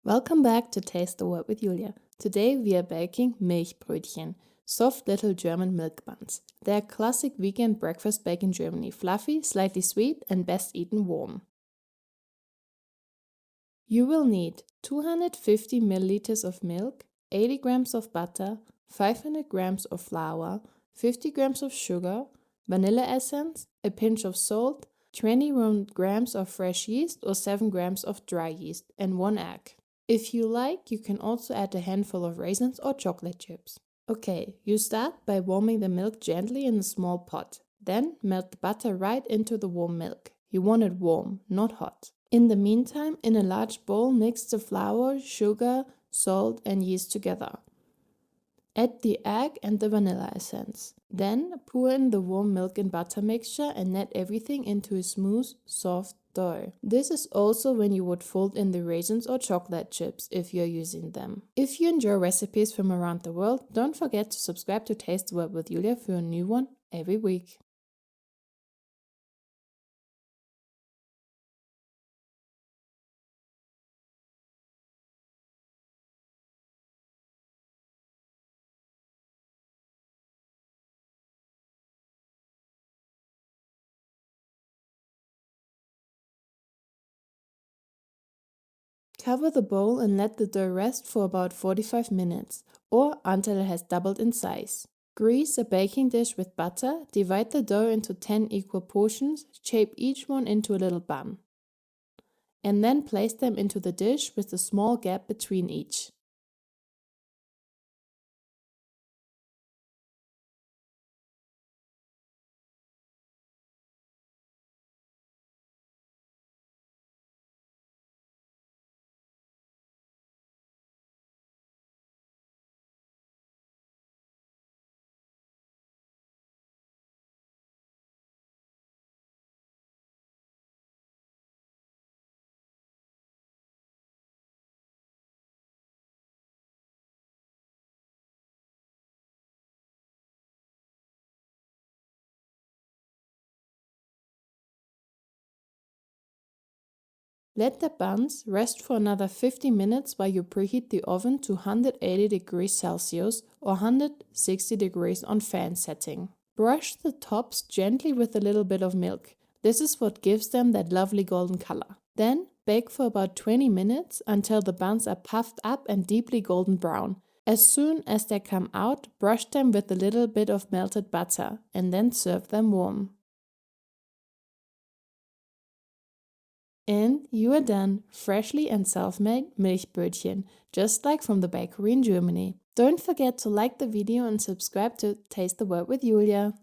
Welcome back to Taste the Word with Julia. Today we are baking Milchbrötchen, soft little German milk buns. They're a classic weekend breakfast bake in Germany, fluffy, slightly sweet and best eaten warm. You will need 250 milliliters of milk, 80 grams of butter, 500 grams of flour, 50 grams of sugar, vanilla essence, a pinch of salt, 21 grams of fresh yeast or 7 grams of dry yeast, and 1 egg. If you like, you can also add a handful of raisins or chocolate chips. Okay, you start by warming the milk gently in a small pot. Then melt the butter right into the warm milk. You want it warm, not hot. In the meantime, in a large bowl, mix the flour, sugar, salt and yeast together. Add the egg and the vanilla essence. Then pour in the warm milk and butter mixture and net everything into a smooth, soft dough. This is also when you would fold in the raisins or chocolate chips if you're using them. If you enjoy recipes from around the world, don't forget to subscribe to Taste the Word with Julia for a new one every week. Cover the bowl and let the dough rest for about 45 minutes or until it has doubled in size. Grease a baking dish with butter, divide the dough into 10 equal portions, shape each one into a little bun, and then place them into the dish with a small gap between each. Let the buns rest for another 50 minutes while you preheat the oven to 180 degrees Celsius or 160 degrees on fan setting. Brush the tops gently with a little bit of milk. This is what gives them that lovely golden color. Then bake for about 20 minutes until the buns are puffed up and deeply golden brown. As soon as they come out, brush them with a little bit of melted butter and then serve them warm. And you are done, freshly and self-made Milchbrötchen, just like from the bakery in Germany. Don't forget to like the video and subscribe to Taste the Word with Julia.